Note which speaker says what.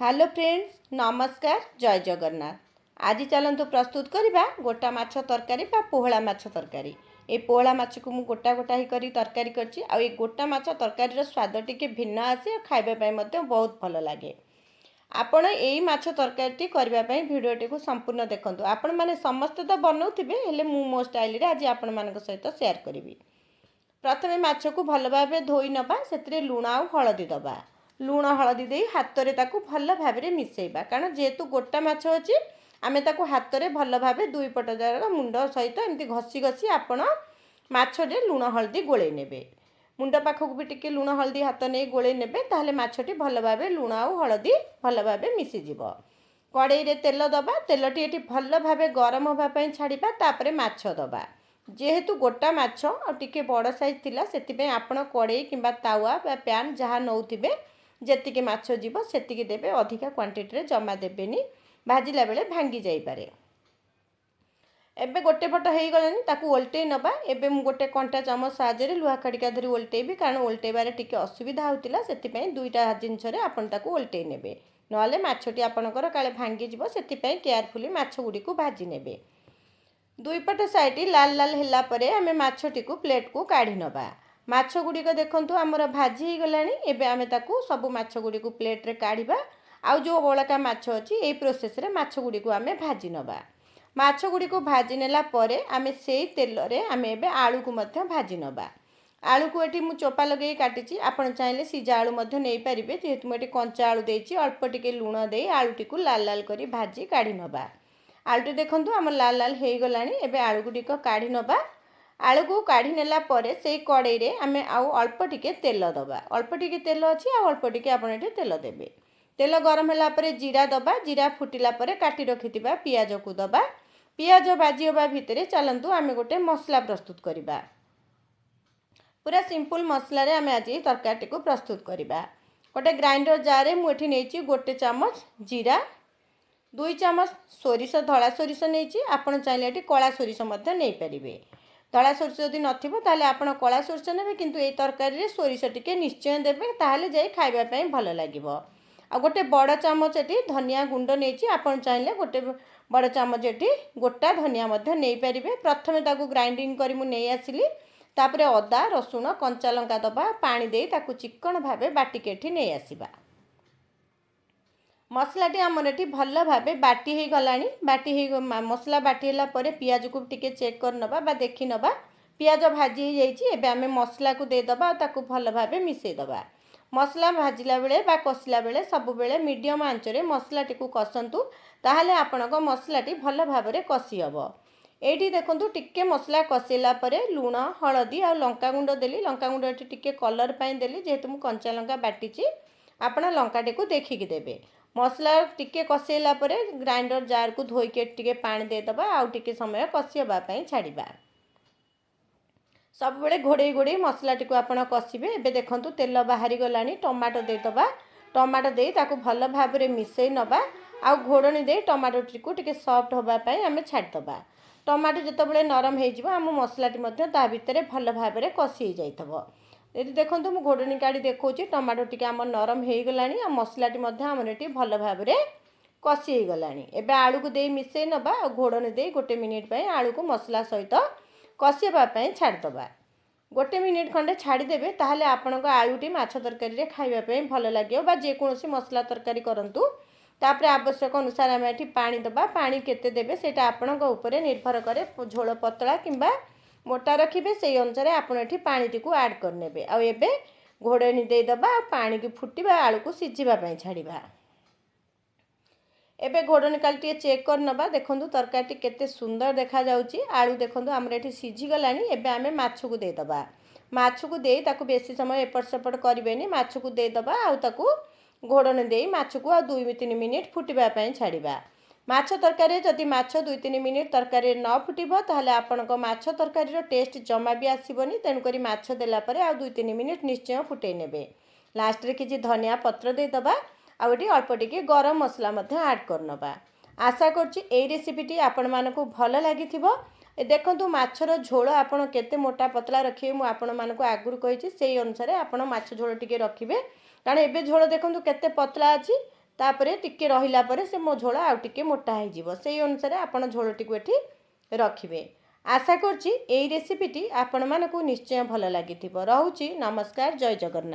Speaker 1: Hello friends, नमस्कार। जय जगन्नाथ। आज चलतु प्रस्तुत करवा गोटा माछ तरकारी बा पोहला माछ तरकारी। ये पोहला माछ को मु गोटा गोटा ही करी तरकारी करछि। आ ये गोटा माछ तरकारी स्वाद टिके भिन्न आसे, खाइबा बहुत भल लगे। आपण यही माछ तरकारी करबा पई वीडियोटी को संपूर्ण देखंतु। आपण माने समस्त तो बनाउथिबे, हेले मु मो स्टाइल रे आज आपण मानक सहित शेयर करिवि। प्रथमे माछ को भल भाबे धोई नबा, सेतरे लूण आ हळदी दबा। लूण हलदी दे हाथ में ताकू भल भाव मिसेबा, कारण जेहेतु गोटा माछ अच्छी आम ताकू हाथ में भल भाव दुई पट जगह मुंड सहित एमती घसी घसी आपण माछटे लूण हलदी गोले ने। मुंड पाखक भी टिके लूण हलदी हाथ नहीं गोले ने, ताहले माछटी भल भाव लूण आ हलदी भल भाव मिसीज। कड़ई रे तेल दबा, तेलटी ये भल भाव गरम होगापी छाड़ा, तापर माछ दबा। जेहेतु गोटा माछ और टिके बड़ साइज थिला, सेतिपे आपण कड़ई किंबा तावा बा पैन जहाँ नौथिबे जेतिके माछ जीव सेतिके देबे, अधिका क्वांटिटी रे जमा देबेनी, भाजिला बेले भांगी जाई पारे। एबे गोटे पट हो गलानी, ताकू ओल्टे नबा। एबे मु गोटे कंटा चामच साहाय्य लुहा खड़िका धरी ओल्टेबी, कारण ओल्टेबारे टिके असुविधा होतिला, सेतिपई दुईटा जिनिस रे आपण ताकू ओल्टे नेबे, नले माछटी आपणकर काले भांगी जीव, सेतिपई केयरफुली माछ गुडी को भाजी नेबे। दुई पट साइड लाल लाल होला परे आमे माछटी को प्लेट को काढी नबा। माछ गुड़िक देखंतु आमर भाजी हो गलानी। एबे आमे ताकू सब माछ गुड़ी को प्लेट रे काढ़िबा। आउ जो बड़का माछ अछि एई प्रोसेस रे माछ गुड़ी को आमे भाजी नबा। माछ गुड़ी को भाजी नेला परे आमे सेई तेल रे आमे एबे आलू को मध्य भाजी नबा। आलू को एठी मु चोपा लगे काटिची, आपण चाहिले सिजा आलू मध्य नै परिबे। जेहेतु मु एठी कंचा आलू देइची, अल्प टिके लूण देई आलूटी को लाल लाल करी भाजी काढी नबा। आलूटी देखंतु आम लाल लाल हो गलानी। एबे आलू गुड़िक काढ़ी नबा। आलू को काढ़ी नेला परे से कड़ई रे आमे आउ अल्प टिके तेल दबा। अल्प टिके तेल अच्छी, आ अल्प टिके आपण एठी तेल देबे। तेल गरम होला परे जीरा दबा। जीरा फुटिला परे काटी रखिथिबा पियाज को दबा। पियाज भाजी होबा भितरे चलंतु आमे गोटे मसला प्रस्तुत करिबा। पूरा सिंपल मसला रे आमे आज तरकारी को प्रस्तुत करिबा। गोटे ग्राइंडर जार रे मु एठी नेची गोटे चामच जीरा, 2 चामच सोरिष, धला सोरिष नेची। आपण चाहिले एठी कला सोरिष मध्ये नै परिबे। धला सोरिष जदि नथिबो ताले आपण कला सोरिष नेबे, किंतु ए तरकारी रे सोरिष टिके निश्चय देबे, ताहले जाई खाइबा पई भल लागिबो। आ गोटे बड़ चामच एठी धनिया गुंड नेची। आपण चाहिले गोटे बड़ चामच एठी गोटा धनिया मध्ये नै परिबे। प्रथमे ताकू ग्राइंडिंग करी मु नै आसिली, तापरे अदा रसुण कंचा लंका दबा, पानी देई ताकू चिक्कण भाबे बाटिके एठी नै आसीबा। मसलाटी आमर एठी भल भाबे बाटी हो गलानी। बाटी हो मसला बाटी होला परे पियाज को टिके चेक कर नबा बा देखि नबा। पियाज भाजी हो जाइछि। एबे आमे मसला को दे दबा, ताकू भल भाबे मिसै दबा। मसला भाजिला बेले बा कसिला बेले सब बेले मीडियम आंच रे मसलाटी को कसंतु, ताहले आपणक मसलाटी भल भाबरे कसी हबो। एठी देखंतु टिके मसला कसेला परे लूण हळदी आ लंका गुंड देली। लंका गुंड एठी टिके कलर पई देली, जेहेतु मु कंचा लंका बाटीची। आपण लंकाटी को देखिकी देबे। मसला टिके कसेला परे ग्राइंडर जार को धोइके टिके पानी दे दबा, आउ टिके समय कसिबा पई छाड़ीबा। सब बेले घोड़े घोड़े मसलाटी को आपण कसिबे। एबे देखंतु तेल बाहरी गलानी। टमाटो दे दबा। टमाटो दे ताकू भल भाबरे मिसै नबा। आउ घोड़नी दे टमाटोटी को टिके सॉफ्ट होबा पई आमे छाड़ दबा। टमाटो जतबेले नरम हे जिवो, आम मसलाटी मध्ये ता भितरे भल भाबरे कसी हे जाइतबो। ये देखो मु घोड़नी काढ़ी देखौची, टमाटो टिके आम नरम हो गलानी। आ मसलाटी मध्ये आमर एठी भल भाबरे कसी हो गलानी। एबे आलू को दे मिसै नबा। घोड़नी दे गोटे मिनिट पई आलू को मसला सहित कसिबा पई छाड़ दबा। गोटे मिनिट खंडे छाड़ी देबे, ताहले आपणक आलूटी माछ तरकारी रे खाइबा पई भल लागियो। बा जे कोनोसी मसला तरकारी करंतु, तापरे आवश्यक अनुसार आमे एठी पानी दबा। पानी केते देबे सेटा आपणक ऊपर निर्भर करे। झोल पतला किंबा मोटा रखिबे, सेई अनुसार आपण एठी पानी को ऐड कर नेबे। आ एबे घोड़नी दे दबा। पानी की फुटिबा, आलू को सिझिबा पई छाड़ीबा। एबे घोड़नी काली टिके चेक कर नबा। देखंतु तरकारी केते सुंदर देखा जाउची। आलू देखंतु हमर एठी सिझी गलानी। एबे आमे माछ को दे दबा। माछ को दे ताकू बेसी समय एपट सेपट करिबेनी। माछ को दे दबा, आउ ताकू घोड़नी दे माछ को आ 2-3 मिनिट फुटिबा पई छाड़ीबा। माछ तरकारी जदि माछ 2-3 मिनिट तरकारी न फुटिबो, ताहले आपणक माछ तरकारी रो टेस्ट जमा भी आसीबोनी। तेनु करी माछ देला परे आ 2-3 मिनिट निश्चय फुटै नेबे। लास्ट रे किछि धनिया पत्र दे दबा। आउ एठी अल्प टिके गरम मसला मध्ये ऐड कर नबा। आशा करछि एई रेसिपीटी आपण मानकु भल लागिथिबो। देखंतु माछर झोल आपण केते मोटा पतला रखिबे, मु आपण मानकु आगुरु कहिछि। सेई अनुसार आपण माछ झोल टिके रखिबे, कारण एबे झोल देखंतु केते पतला अछि। तापरे टिके रहिला परे से मो झोल आउ टिके मोटा हो से अनुसार आपण झोलटी को एठी रखिबे। आशा करछि एई रेसिपीटी आपण मानकु निश्चय भल लागिथिबो। रहउछि नमस्कार, जय जगन्नाथ।